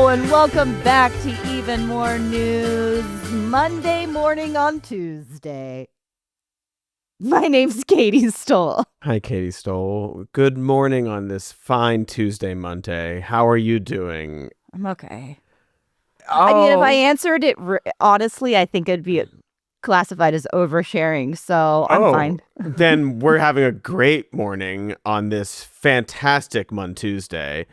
and welcome back to Even More News, Monday morning on Tuesday. My name's Katy Stoll. Hi, Katy Stoll. Good morning on this fine Tuesday, Monday. How are you doing? I'm okay. I mean, if I answered it honestly, I think it'd be classified as oversharing, so I'm fine. Then we're having a great morning on this fantastic Tuesday.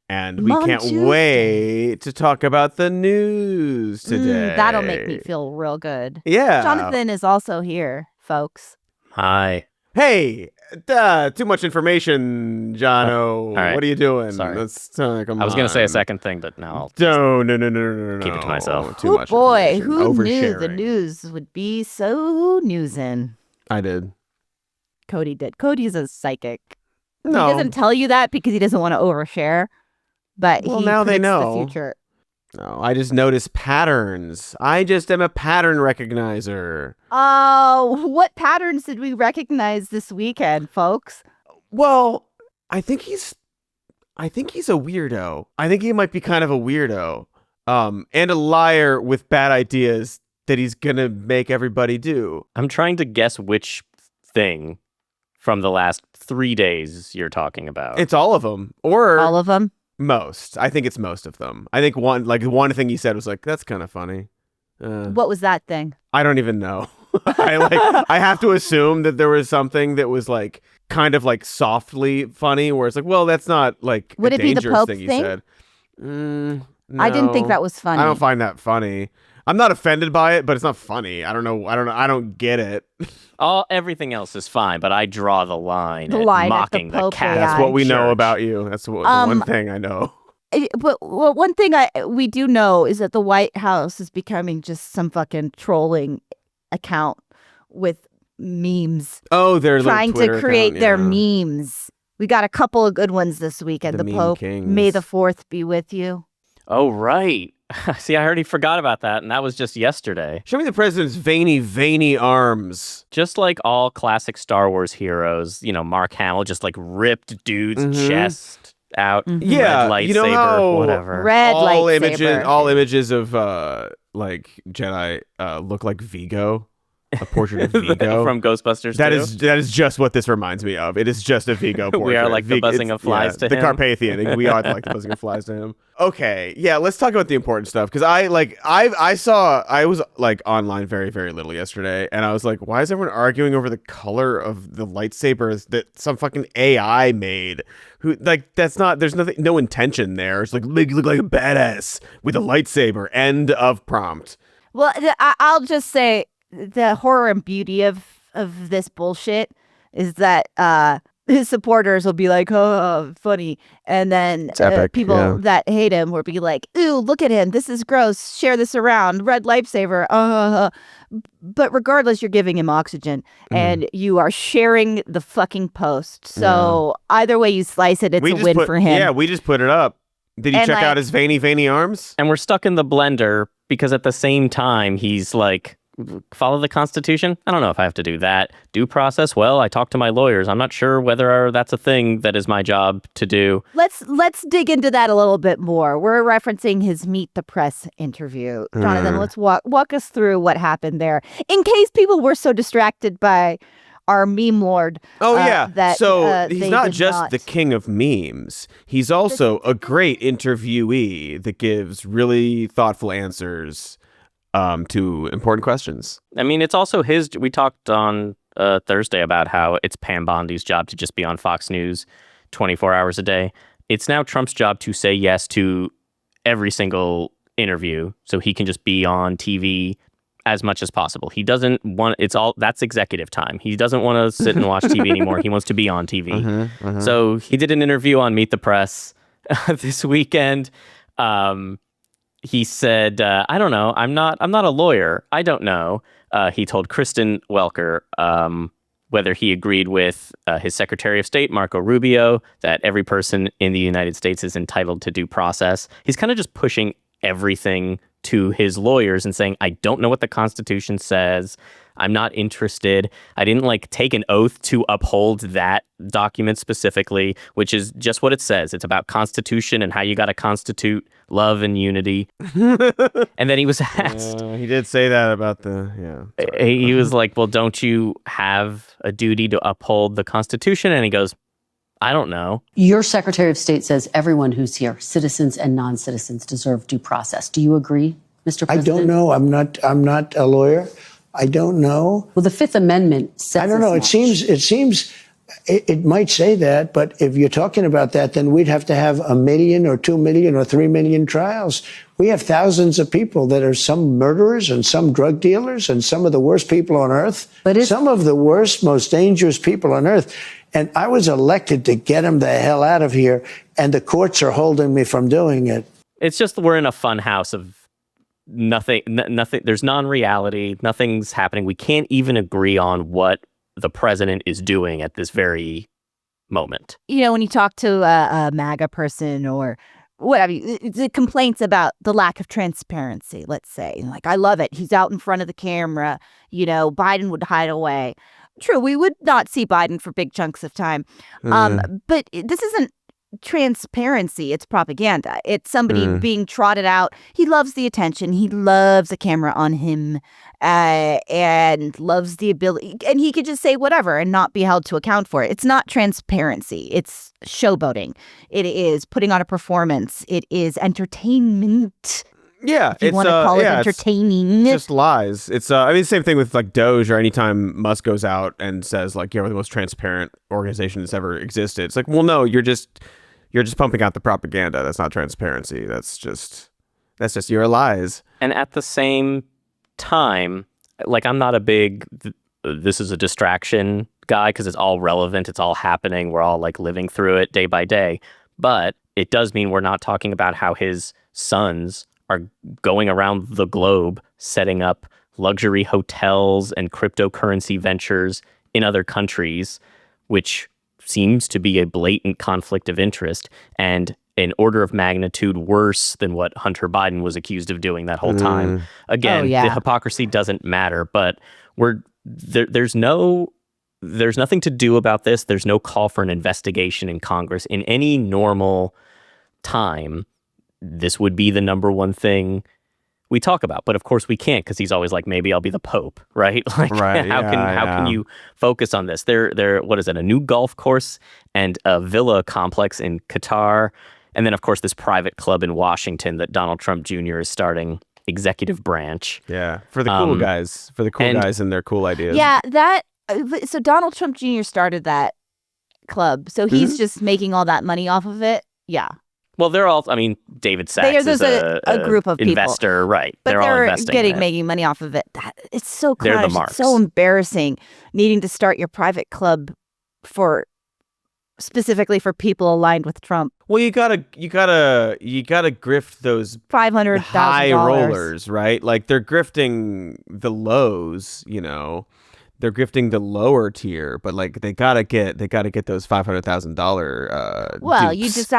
And we can't wait to talk about the news today. That'll make me feel real good. Yeah. Jonathan is also here, folks. Hi. Hey, too much information, Jono. All right. What are you doing? Sorry. I was going to say a second thing, but now No. keep it to myself. Too much boy, who knew the Oversharing. news would be so newsin'? I did. Cody did. Cody's a psychic. No. He doesn't tell you that because he doesn't want to overshare. But Well, he now they predicts know. the future. No, I just notice patterns. I just am a pattern recognizer. Oh, what patterns did we recognize this weekend, folks? Well, I think he's a weirdo. I think he might be kind of a weirdo. And a liar with bad ideas that he's gonna make everybody do. I'm trying to guess which thing from the last 3 days you're talking about. It's all of them, or All of them? most. I think it's most of them. I think one thing he said was like, "That's kind of funny." What was that thing? I don't even know. I have to assume that there was something that was like kind of like softly funny, where it's like, well, that's not like Would a it be the dangerous Pope thing he thing? said. I didn't think that was funny. I don't find that funny. I'm not offended by it, but it's not funny. I don't know. I don't get it. Everything else is fine, but I draw the line The at line at the mocking the Pope Catholic That's what we know Church. about you. That's what the one thing I know. But one thing we do know is that the White House is becoming just some fucking trolling account with memes. Oh, they're trying Twitter to create account, their yeah. memes. We got a couple of good ones this weekend. The The meme Pope, kings. May the 4th be with you. Oh, right. See, I already forgot about that, and that was just yesterday. Show me the president's veiny arms. Just like all classic Star Wars heroes, Mark Hamill just like ripped dude's chest out. Yeah, red you know lightsaber, how whatever. Red lightsaber. All images of like Jedi look like Vigo, a portrait of Vigo From Ghostbusters That 2? is just what this reminds me of. It is just a Vigo portrait. We are like the buzzing of flies to the him. Carpathian. We are like the buzzing of flies to him. Okay, yeah, let's talk about the important stuff, because I was like online very, very little yesterday, and I was like, why is everyone arguing over the color of the lightsabers that some fucking AI made? Who, like, there's no intention there. It's like, make you look like a badass with a lightsaber. End of prompt. Well, I'll just say the horror and beauty of this bullshit is that his supporters will be like, oh, funny. And then people that hate him will be like, ooh, look at him. This is gross. Share this around. Red lightsaber. But regardless, you're giving him oxygen and you are sharing the fucking post. So either way you slice it, it's a win for him. Yeah, we just put it up. Did you check out his veiny arms? And we're stuck in the blender because at the same time, he's like, follow the Constitution? I don't know if I have to do that. Due process? Well, I talked to my lawyers. I'm not sure whether that's a thing that is my job to do. Let's dig into that a little bit more. We're referencing his Meet the Press interview. Jonathan, let's walk us through what happened there. In case people were so distracted by our meme lord. Oh, yeah. That, he's not just the king of memes. He's also a great interviewee that gives really thoughtful answers to important questions. I mean, it's also we talked on Thursday about how it's Pam Bondi's job to just be on Fox News 24 hours a day. It's now Trump's job to say yes to every single interview so he can just be on TV as much as possible. He doesn't want, that's executive time. He doesn't want to sit and watch TV anymore. He wants to be on TV. So he did an interview on Meet the Press this weekend. He said, I don't know. I'm not a lawyer. I don't know. He told Kristen Welker whether he agreed with his Secretary of State, Marco Rubio, that every person in the United States is entitled to due process. He's kind of just pushing everything to his lawyers and saying, I don't know what the Constitution says. I'm not interested. I didn't take an oath to uphold that document specifically, which is just what it says. It's about Constitution and how you got to constitute love and unity. And then he was asked. He did say that about He was like, well, don't you have a duty to uphold the Constitution? And he goes, I don't know. Your Secretary of State says everyone who's here, citizens and non-citizens, deserve due process. Do you agree, Mr. President? I don't know. I'm not a lawyer. I don't know. Well, the Fifth Amendment says I don't know. It seems it might say that, but if you're talking about that, then we'd have to have 1 million or 2 million or 3 million trials. We have thousands of people that are some murderers and some drug dealers and some of the worst people on earth. Some of the worst, most dangerous people on earth. And I was elected to get them the hell out of here, and the courts are holding me from doing it. It's just we're in a fun house of nothing. There's non-reality. Nothing's happening. We can't even agree on what the president is doing at this very moment. When you talk to a MAGA person or whatever, the complaints about the lack of transparency, let's say, I love it. He's out in front of the camera. Biden would hide away. True, we would not see Biden for big chunks of time. But this isn't transparency. It's propaganda. It's somebody being trotted out. He loves the attention. He loves a camera on him and loves the ability. And he could just say whatever and not be held to account for it. It's not transparency. It's showboating. It is putting on a performance. It is entertainment. Yeah, if you want to call it entertaining. It's just lies. It's same thing with Doge, or anytime Musk goes out and says we're the most transparent organization that's ever existed. It's well, no, you're just pumping out the propaganda. That's not transparency. That's just your lies. And at the same time, I'm not a big this is a distraction guy because it's all relevant. It's all happening. We're all living through it day by day. But it does mean we're not talking about how his sons are going around the globe setting up luxury hotels and cryptocurrency ventures in other countries, which seems to be a blatant conflict of interest and an order of magnitude worse than what Hunter Biden was accused of doing that whole time. Again, the hypocrisy doesn't matter, but there's nothing to do about this. There's no call for an investigation in Congress. In any normal time, this would be the number one thing we talk about, but of course we can't because he's always maybe I'll be the Pope, right? How can you focus on this? There, what is it? A new golf course and a villa complex in Qatar, and then of course this private club in Washington that Donald Trump Jr. is starting, executive branch. Yeah, for the cool guys, and their cool ideas. Yeah, so Donald Trump Jr. started that club, so he's just making all that money off of it. Yeah. Well, they're all, David Sachs is a group of investor, people. Right. But they're all investing making money off of it. It's so They're the crash. marks. It's so embarrassing needing to start your private club specifically for people aligned with Trump. Well, you gotta grift those $500,000 high rollers, right? They're grifting the lows, They're grifting the lower tier, but they gotta get those $500,000. Well, you've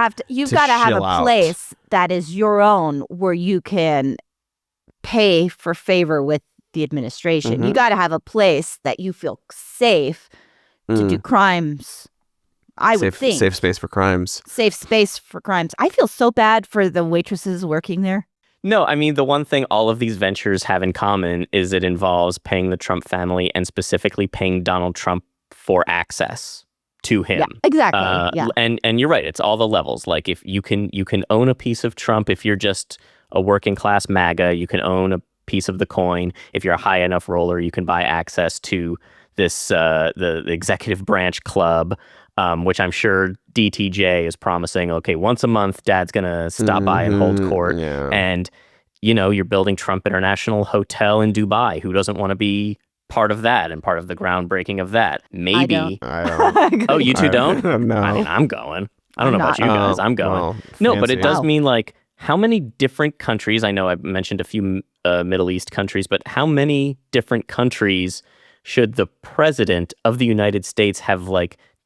got to have a place that is your own where you can pay for favor with the administration. You got to have a place that you feel safe to do crimes. I would think safe space for crimes. Safe space for crimes. I feel so bad for the waitresses working there. No, the one thing all of these ventures have in common is it involves paying the Trump family and specifically paying Donald Trump for access to him. Yeah, exactly. And you're right. It's all the levels. If you can own a piece of Trump, if you're just a working class MAGA, you can own a piece of the coin. If you're a high enough roller, you can buy access to this the executive branch club. Which I'm sure DTJ is promising, okay, once a month, Dad's going to stop by and hold court. Yeah. And, you're building Trump International Hotel in Dubai. Who doesn't want to be part of that and part of the groundbreaking of that? Maybe. I don't. Oh, you two don't? No. I'm going. I don't know about you guys. I'm going. Well, no, but it fancy. does mean how many different countries, I know I mentioned a few Middle East countries, but how many different countries should the president of the United States have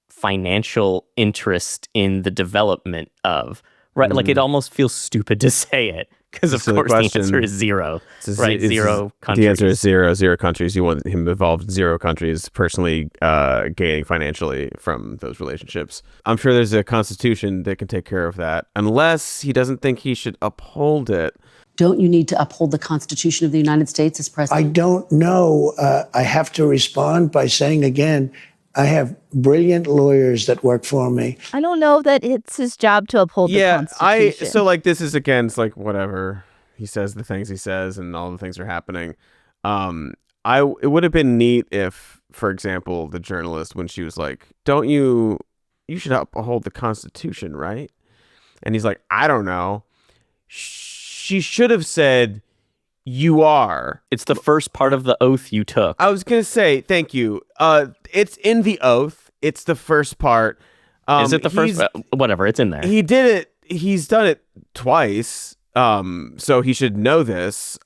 financial interest in the development of, right? It almost feels stupid to say it Because of course the answer is zero. Right, zero countries. The answer is zero countries. You want him involved in 0 countries personally gaining financially from those relationships. I'm sure there's a constitution that can take care of that, unless he doesn't think he should uphold it. Don't you need to uphold the Constitution of the United States as president? I don't know. I have to respond by saying again, I have brilliant lawyers that work for me. I don't know that it's his job to uphold the Constitution. So like this is against like whatever he says, the things he says, and all the things are happening. It would have been neat if, for example, the journalist, when she was like, you should uphold the Constitution, right? And he's like, I don't know. She should have said, you are. It's the first part of the oath you took. I was gonna say, thank you. It's in the oath. It's the first part. Is it the first? Whatever, it's in there. He did it. He's done it twice. So he should know this.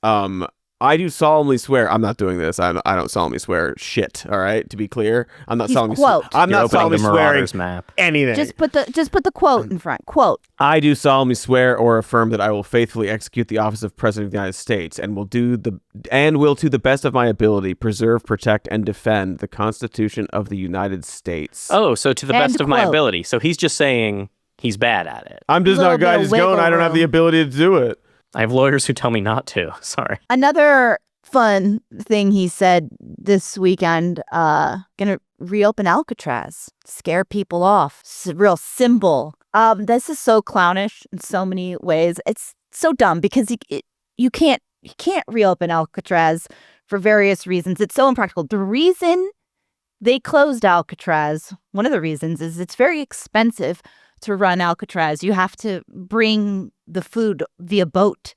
I do solemnly swear. I'm not doing this. I don't solemnly swear shit. All right, to be clear, I'm not solemnly. I'm not solemnly swearing map. Anything. Just put the quote in front. Quote. I do solemnly swear or affirm that I will faithfully execute the office of President of the United States and will to the best of my ability preserve, protect, and defend the Constitution of the United States. Oh, so to the best of my ability. So he's just saying he's bad at it. I'm just not a guy just going. I don't have the ability to do it. I have lawyers who tell me not to. Sorry. Another fun thing he said this weekend, gonna reopen Alcatraz, scare people off. It's a real symbol. This is so clownish in so many ways. It's so dumb because you can't reopen Alcatraz for various reasons. It's so impractical. The reason they closed Alcatraz, one of the reasons, is it's very expensive to run Alcatraz. You have to bring the food via boat.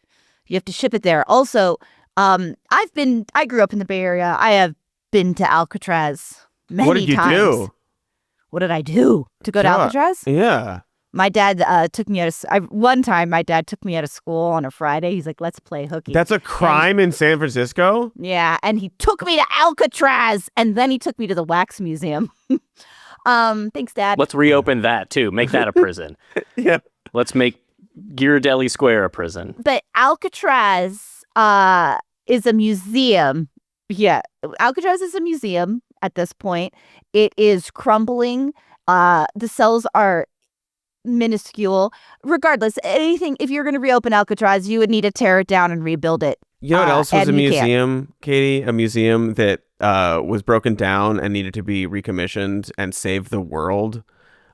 You have to ship it there. Also, I grew up in the Bay Area. I have been to Alcatraz many times. What did you do? What did I do to go to Alcatraz? Yeah. My dad took me one time my dad took me out of school on a Friday. He's like, let's play hooky. That's a crime in San Francisco? Yeah. And he took me to Alcatraz. And then he took me to the Wax Museum. Thanks, Dad. Let's reopen that too. Make that a prison. Yeah. Let's make Ghirardelli Square a prison. But Alcatraz is a museum. Yeah. Alcatraz is a museum at this point. It is crumbling. The cells are minuscule. Regardless, if you're going to reopen Alcatraz, you would need to tear it down and rebuild it. You know what else was a museum, Katie? A museum that was broken down and needed to be recommissioned and save the world.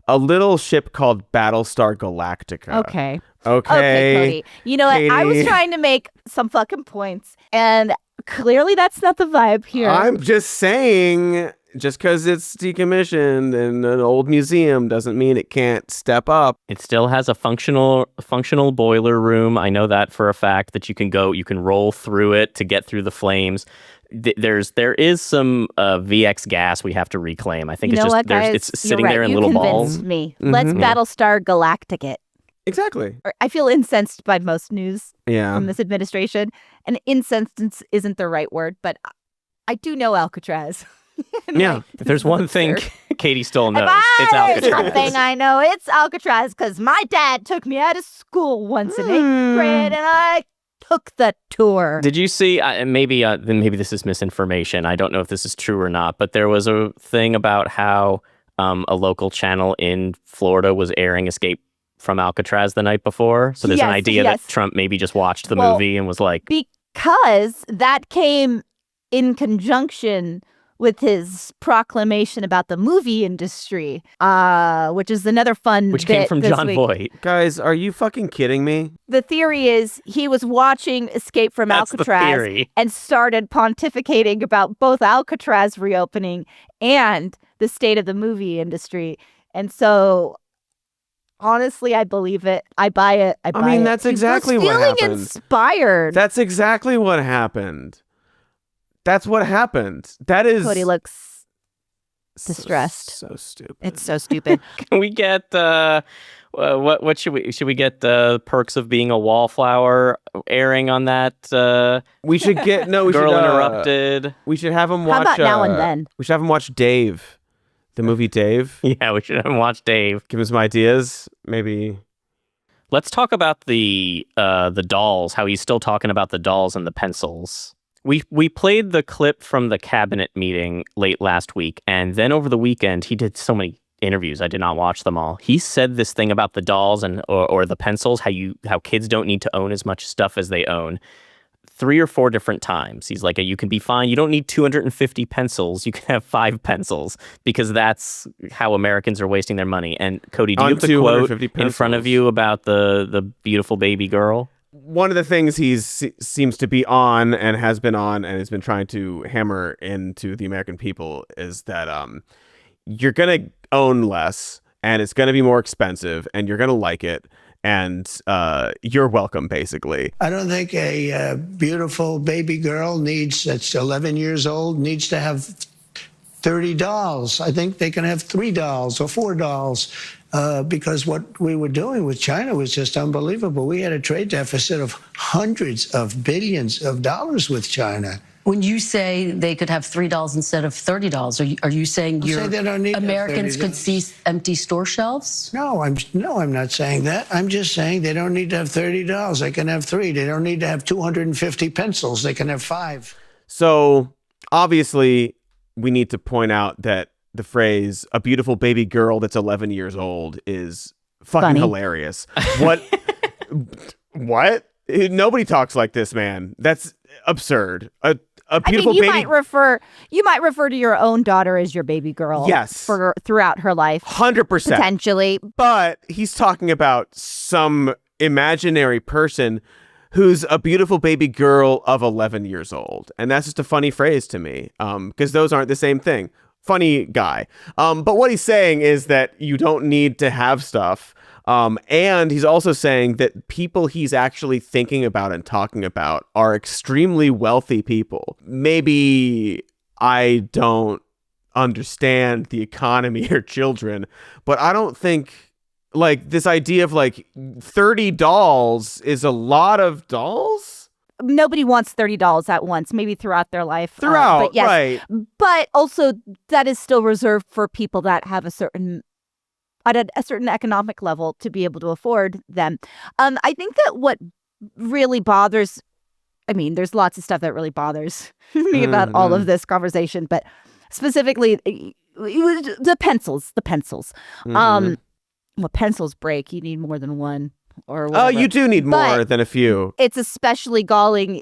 A little ship called Battlestar Galactica. Okay, Cody. You know what? I was trying to make some fucking points, and clearly that's not the vibe here. I'm just saying, just because it's decommissioned in an old museum doesn't mean it can't step up. It still has a functional boiler room. I know that for a fact, that you can roll through it to get through the flames. There is some VX gas we have to reclaim. I think it's sitting there in little balls. You convinced me. Let's Battlestar Galactic it. Exactly. I feel incensed by most news from this administration. And incensed isn't the right word, but I do know Alcatraz. Yeah, if there's one thing Katie still knows, it's Alcatraz. Alcatraz. One thing I know, it's Alcatraz, because my dad took me out of school once in 8th grade, and I took the tour. Did you see, maybe this is misinformation, I don't know if this is true or not, but there was a thing about how a local channel in Florida was airing Escape from Alcatraz the night before. So there's an idea that Trump maybe just watched the movie and was like... Because that came in conjunction with his proclamation about the movie industry, which is another fun Which came from John Voight. Guys, are you fucking kidding me? The theory is he was watching Escape from Alcatraz and started pontificating about both Alcatraz reopening and the state of the movie industry. And so, honestly, I believe it. I buy it. I mean, that's exactly what happened. Feeling inspired. That's exactly what happened. That's what happened. That is... Cody looks distressed. So stupid. It's so stupid. Can we get what should we get the perks of being a wallflower airing on that? We should get Girl Interrupted. We should have him watch. How about Now and Then? We should have him watch Dave, the movie Dave. Yeah, we should have him watch Dave. Give him some ideas. Maybe Let's talk about the dolls, how he's still talking about the dolls and the pencils. We played the clip from the cabinet meeting late last week, and then over the weekend, he did so many interviews. I did not watch them all. He said this thing about the dolls and or the pencils, how kids don't need to own as much stuff as they own. 3 or 4 different times. He's like, you can be fine. You don't need 250 pencils. You can have 5 pencils because that's how Americans are wasting their money. And Cody, do you have the quote in front of you about the beautiful baby girl? One of the things he seems to be on and has been on and has been trying to hammer into the American people is that you're going to own less and it's going to be more expensive and you're going to like it. And you're welcome, basically. I don't think a beautiful baby girl that's 11 years old needs to have 30 dolls. I think they can have 3 dolls or 4 dolls because what we were doing with China was just unbelievable. We had a trade deficit of hundreds of billions of dollars with China. When you say they could have $3 instead of $30, are you saying Americans could see empty store shelves? No, I'm not saying that. I'm just saying they don't need to have $30. They can have 3. They don't need to have 250 pencils. They can have 5. So obviously, we need to point out that the phrase "a beautiful baby girl that's 11 years old" is fucking funny. Hilarious. What? What? Nobody talks like this, man. That's absurd. A beautiful you baby. You might refer to your own daughter as your baby girl. Yes. Throughout her life. 100%. Potentially. But he's talking about some imaginary person who's a beautiful baby girl of 11 years old. And that's just a funny phrase to me because those aren't the same thing. Funny guy. But what he's saying is that you don't need to have stuff. And he's also saying that people he's actually thinking about and talking about are extremely wealthy people. Maybe I don't understand the economy or children, but I don't think like this idea of like 30 dolls is a lot of dolls. Nobody wants $30 at once, maybe throughout their life. But yes, right. But also that is still reserved for people that have a certain economic level to be able to afford them. I think that what really bothers, there's lots of stuff that really bothers me about all of this conversation, but specifically the pencils. Well, pencils break. You need more than one or whatever. Oh, you do need more than a few. It's especially galling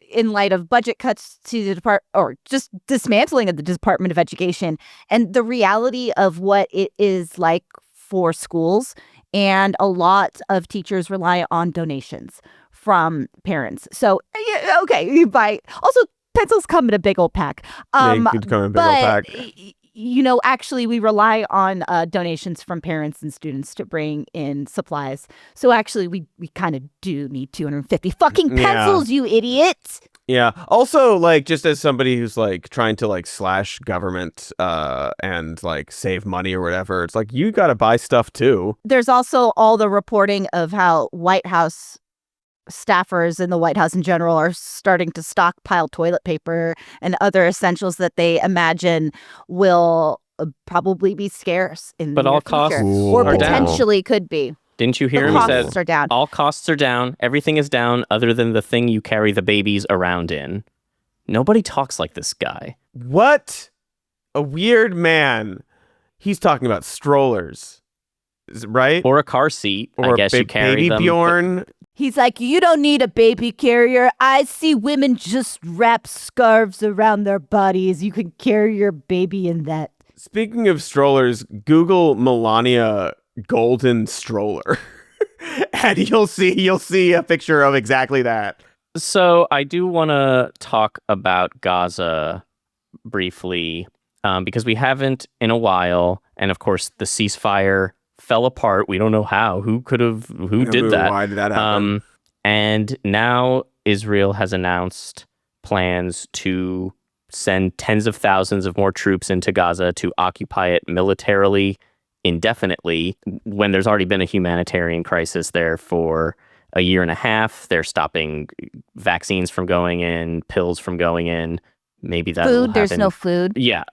in light of budget cuts to the or just dismantling of the Department of Education and the reality of what it is like for schools. And a lot of teachers rely on donations from parents. So, okay, you buy. Also, pencils come in a big old pack. They could come in a big old pack. Actually, we rely on donations from parents and students to bring in supplies. So actually, we kind of do need 250 fucking pencils, you idiots. Yeah. Also, like, just as somebody who's like trying to like slash government and like save money or whatever, it's like you got to buy stuff too. There's also all the reporting of how White House staffers in the White House in general are starting to stockpile toilet paper and other essentials that they imagine will probably be scarce in the near future, or potentially could be. Didn't you hear him? Costs are down. All costs are down. Everything is down other than the thing you carry the babies around in. Nobody talks like this guy. What? A weird man. He's talking about strollers, right? Or a car seat. Or I guess you carry baby them. Bjorn. He's like, you don't need a baby carrier. I see women just wrap scarves around their bodies. You can carry your baby in that. Speaking of strollers, Google Melania golden stroller and you'll see a picture of exactly that. So I do want to talk about Gaza briefly because we haven't in a while, and of course the ceasefire fell apart. We don't know how. Who did that? Why did that happen? And now Israel has announced plans to send tens of thousands of more troops into Gaza to occupy it militarily indefinitely when there's already been a humanitarian crisis there for a year and a half. They're stopping vaccines from going in, pills from going in. maybe that food. There's no food. Yeah.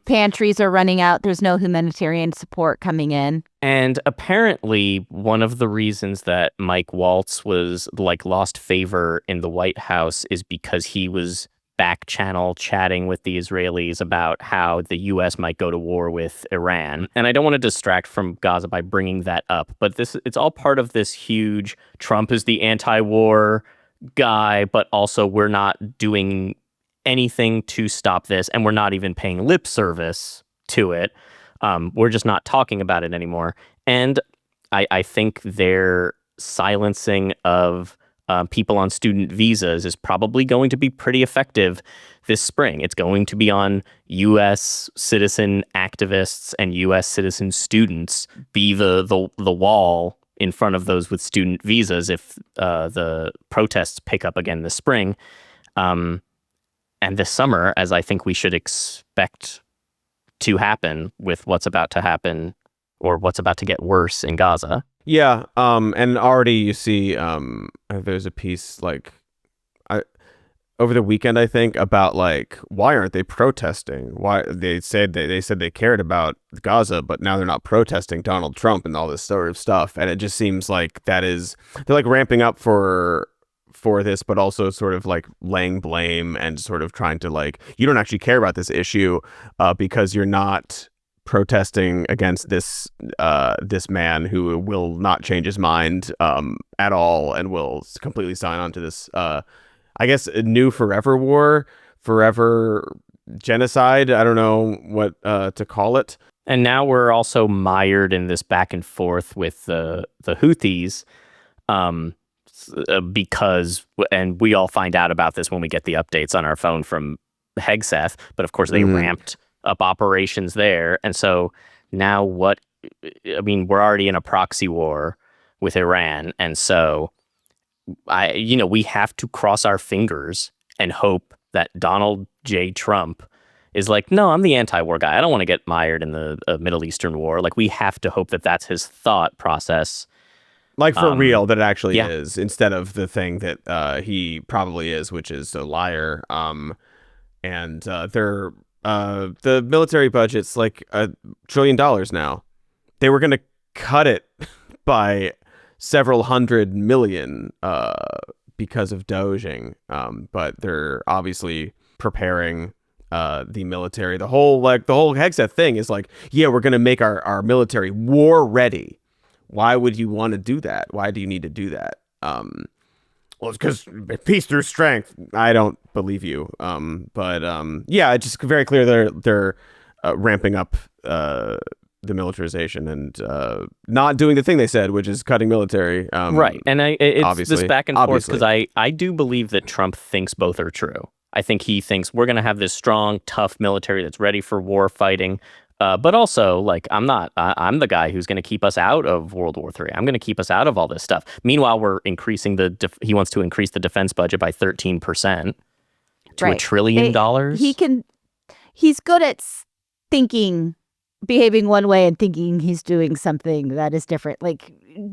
Pantries are running out. There's no humanitarian support coming in. And apparently one of the reasons that Mike Waltz was lost favor in the White House is because he was back channel chatting with the Israelis about how the U.S. might go to war with Iran. And I don't want to distract from Gaza by bringing that up, but it's all part of this huge Trump is the anti-war guy, but also we're not doing anything to stop this, and we're not even paying lip service to it. We're just not talking about it anymore. And I think their silencing of people on student visas is probably going to be pretty effective this spring. It's going to be on U.S. citizen activists and U.S. citizen students be the wall in front of those with student visas if the protests pick up again this spring. And this summer, as I think we should expect to happen with what's about to happen or what's about to get worse in Gaza. Yeah, and already you see there's a piece over the weekend, I think, about why aren't they protesting? Why they said they cared about Gaza, but now they're not protesting Donald Trump and all this sort of stuff. And it just seems like they're ramping up for this, but also sort of laying blame and sort of trying to you don't actually care about this issue because you're not protesting against this man who will not change his mind at all and will completely sign on to this I guess a new forever genocide. I don't know what to call it. And now we're also mired in this back and forth with the Houthis because, and we all find out about this when we get the updates on our phone from Hegseth, but of course they ramped up operations there. And so now we're already in a proxy war with Iran. And so we have to cross our fingers and hope that Donald J. Trump is no, I'm the anti-war guy. I don't want to get mired in the Middle Eastern war. We have to hope that that's his thought process. For real, that it actually is, instead of the thing that he probably is, which is a liar. And they're the military budget's $1 trillion now. They were going to cut it by several hundred million because of doging, but they're obviously preparing the military. The whole Hegseth thing is we're going to make our military war ready. Why would you want to do that? Why do you need to do that? Well, it's because peace through strength. I don't believe you. But it's just very clear they're ramping up the militarization and not doing the thing they said, which is cutting military. Right. And it's this back and forth because I do believe that Trump thinks both are true. I think he thinks we're going to have this strong, tough military that's ready for war fighting. But also, I'm the guy who's going to keep us out of World War III. I'm going to keep us out of all this stuff. Meanwhile, we're increasing he wants to increase the defense budget by 13% to $1 trillion. He's good at behaving one way and thinking he's doing something that is different,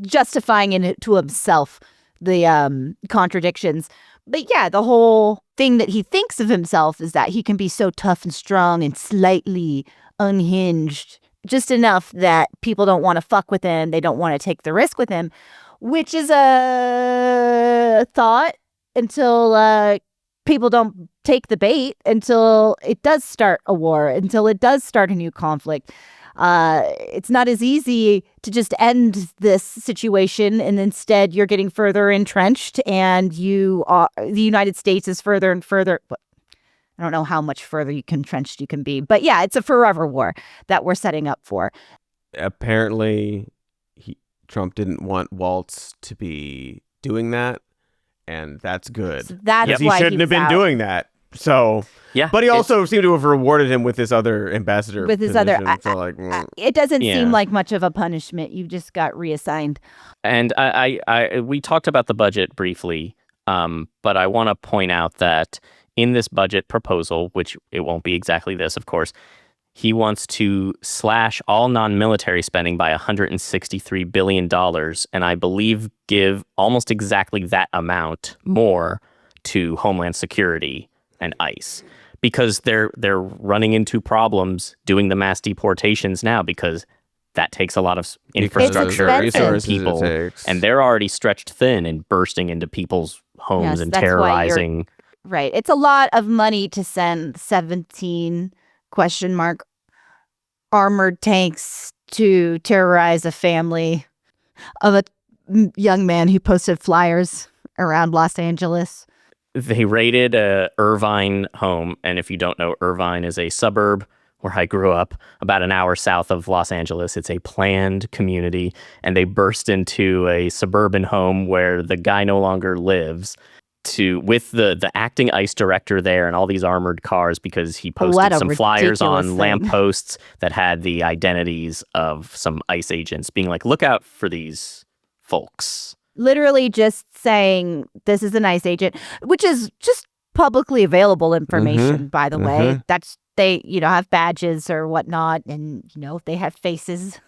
justifying it to himself, the contradictions. But yeah, the whole thing that he thinks of himself is that he can be so tough and strong and slightly unhinged, just enough that people don't want to fuck with him. They don't want to take the risk with him, which is a thought until people don't take the bait, until it does start a war, until it does start a new conflict. It's not as easy to just end this situation, and instead you're getting further entrenched, and the United States is further and further. I don't know how much further entrenched you can be, but yeah, it's a forever war that we're setting up for. Apparently, Trump didn't want Waltz to be doing that, and that's good. So that's why he shouldn't have been doing that. So yeah, but he also seemed to have rewarded him with this other ambassador. With his position, other, it doesn't seem like much of a punishment. You just got reassigned. And we talked about the budget briefly, but I want to point out that in this budget proposal, which it won't be exactly this, of course, he wants to slash all non-military spending by $163 billion, and I believe give almost exactly that amount more to Homeland Security and ICE. because they're running into problems doing the mass deportations now because that takes a lot of infrastructure and people, and they're already stretched thin and bursting into people's homes and terrorizing. Right. It's a lot of money to send 17 ? Armored tanks to terrorize a family of a young man who posted flyers around Los Angeles. They raided a Irvine home, and if you don't know, Irvine is a suburb where I grew up, about an hour south of Los Angeles. It's a planned community, and they burst into a suburban home where the guy no longer lives, with the acting ICE director there and all these armored cars because he posted some flyers on lampposts that had the identities of some ICE agents being like, look out for these folks. Literally just saying this is an ICE agent, which is just publicly available information, by the way. That's they, have badges or whatnot, and, they have faces.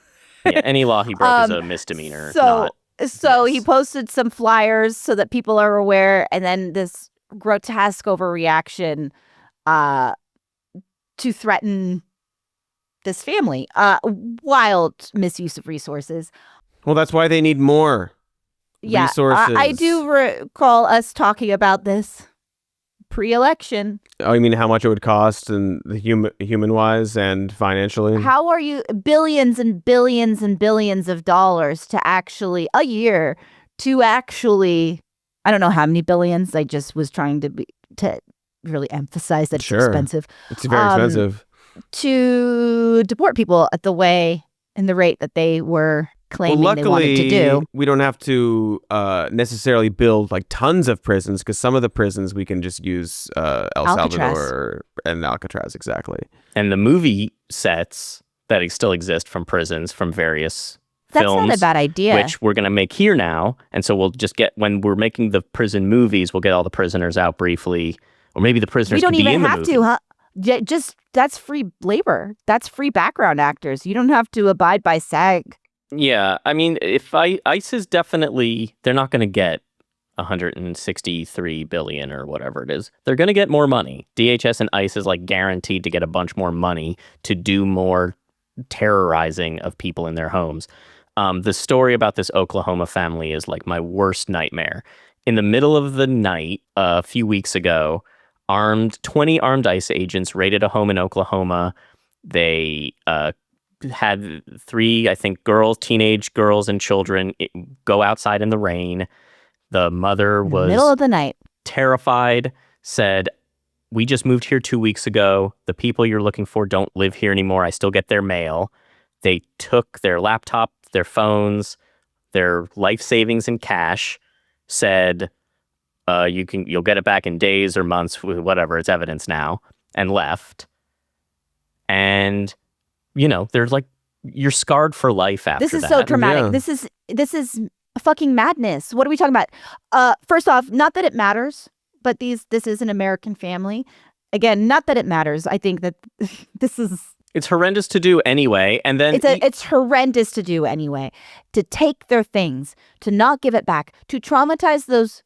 Yeah, any law he broke is a misdemeanor. So he posted some flyers so that people are aware, and then this grotesque overreaction to threaten this family. Wild misuse of resources. Well, that's why they need more resources. I do recall us talking about this pre-election. Oh, you mean how much it would cost and human-wise and financially? How are you billions and billions and billions of dollars to actually I don't know how many billions. I just was trying to really emphasize that it's expensive. It's very expensive to deport people at the rate that they were claiming they wanted to do. We don't have to necessarily build like tons of prisons because some of the prisons we can just use Salvador and Alcatraz, exactly. And the movie sets that still exist from prisons from various films. That's not a bad idea. Which we're going to make here now. And so we'll just when we're making the prison movies, we'll get all the prisoners out briefly. Or maybe the prisoners could be in the movie. We don't even have to, huh? Just, that's free labor. That's free background actors. You don't have to abide by SAG. Yeah, I mean, if ICE is definitely, they're not going to get 163 billion or whatever it is. They're going to get more money. DHS and ICE is like guaranteed to get a bunch more money to do more terrorizing of people in their homes. The story about this Oklahoma family is like my worst nightmare. In the middle of the night, a few weeks ago, 20 armed ICE agents raided a home in Oklahoma. They had 3, I think, teenage girls and children go outside in the rain. The mother was middle of the night, terrified, said, we just moved here 2 weeks ago. The people you're looking for don't live here anymore. I still get their mail. They took their laptop, their phones, their life savings and cash, said, you'll get it back in days or months, whatever, it's evidence now, and left. And they're like, you're scarred for life after that. This is so dramatic. Yeah. This is fucking madness. What are we talking about? First off, not that it matters, but this is an American family. Again, not that it matters. I think that it's horrendous to do anyway. And then it's horrendous to do anyway. To take their things, to not give it back, to traumatize those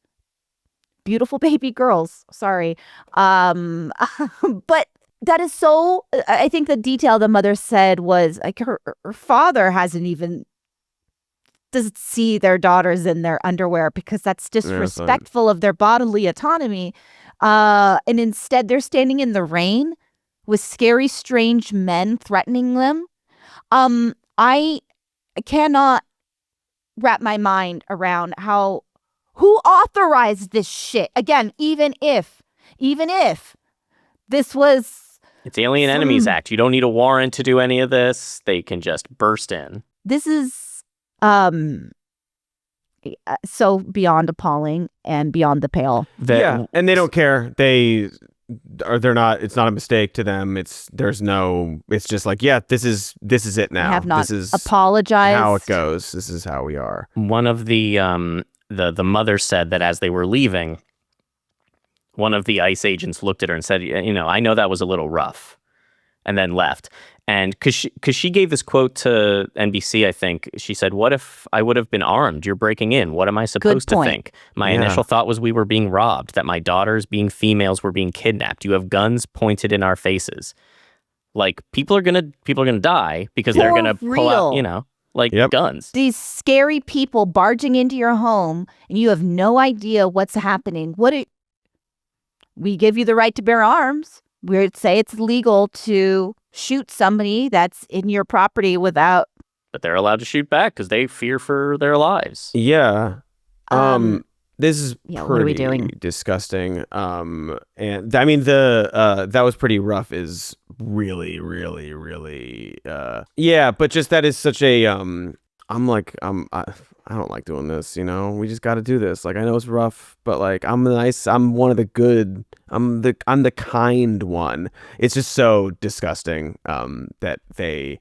beautiful baby girls. Sorry. But that is so, I think the detail the mother said was like her father doesn't see their daughters in their underwear because that's disrespectful of their bodily autonomy. And instead they're standing in the rain with scary, strange men threatening them. I cannot wrap my mind around who authorized this shit. Again, even if this was, it's Alien Enemies Act. You don't need a warrant to do any of this. They can just burst in. This is so beyond appalling and beyond the pale. And they don't care. They're not. It's not a mistake to them. It's just like, yeah, this is it now. I have not this is apologized. How it goes. This is how we are. One of the mother said that as they were leaving, one of the ICE agents looked at her and said, I know that was a little rough. and then left. And because she gave this quote to NBC, I think she said, "What if I would have been armed? You're breaking in. What am I supposed to think? My initial thought was we were being robbed, that my daughters, being females, were being kidnapped. You have guns pointed in our faces. Like people are gonna die because they're gonna pull out, guns. These scary people barging into your home, and you have no idea what's happening. We give you the right to bear arms. We'd say it's legal to shoot somebody that's in your property without. But they're allowed to shoot back because they fear for their lives. Yeah. This is what are we doing? Disgusting. And I mean that was pretty rough is really, really, really yeah, but just that is such a I don't like doing this, we just got to do this. Like, I know it's rough, but like, I'm one of the good, I'm the kind one. It's just so disgusting that they,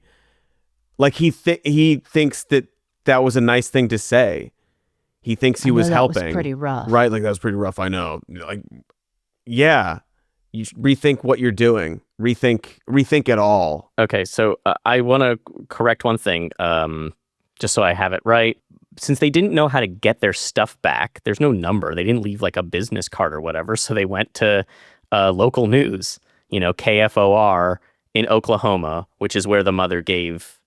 like, he thinks that was a nice thing to say. He thinks he was helping. That was pretty rough. Right, like, that was pretty rough, I know. Like, yeah, you should rethink what you're doing. Rethink it all. Okay, so I want to correct one thing, just so I have it right. Since they didn't know how to get their stuff back, there's no number. They didn't leave like a business card or whatever. So they went to local news, KFOR in Oklahoma, which is where the mother gave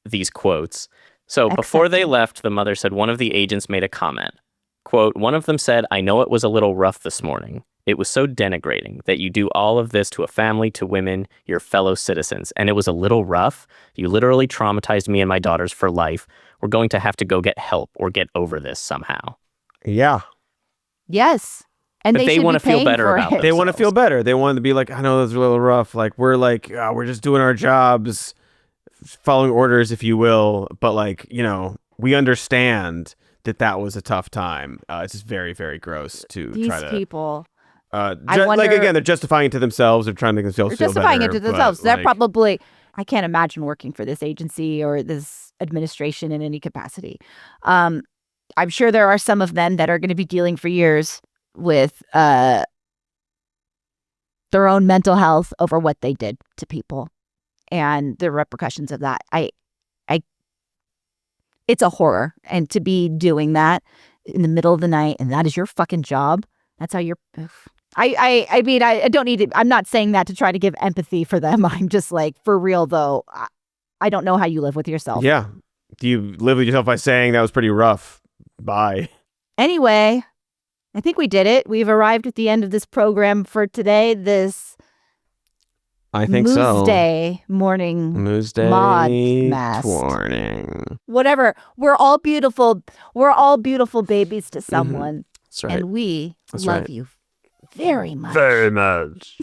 these quotes. So before they left, the mother said one of the agents made a comment. Quote, one of them said, "I know it was a little rough this morning. It was so denigrating that you do all of this to a family, to women, your fellow citizens. And it was a little rough. You literally traumatized me and my daughters for life. We're going to have to go get help or get over this somehow." Yeah. Yes. And they want to feel better about it. They want to feel better. They want to be like, I know that's a little rough. Like, we're just doing our jobs, following orders, if you will. But like, we understand that was a tough time. It's just very, very gross to try to. These people. Like, again, they're justifying it to themselves. They're trying to make themselves feel better. They're justifying it to themselves. They're probably, I can't imagine working for this agency or this administration in any capacity. I'm sure there are some of them that are going to be dealing for years with their own mental health over what they did to people and the repercussions of that. It's a horror. And to be doing that in the middle of the night, and that is your fucking job. That's how you're. I mean, I don't need to. I'm not saying that to try to give empathy for them. I'm just like, for real though, I don't know how you live with yourself. Yeah. Do you live with yourself by saying that was pretty rough? Bye. Anyway, I think we did it. We've arrived at the end of this program for today. This I think so. Moose Day morning. Moose Day morning. Whatever. We're all beautiful. We're all beautiful babies to someone. Mm-hmm. That's right. And we love you very much. Very much.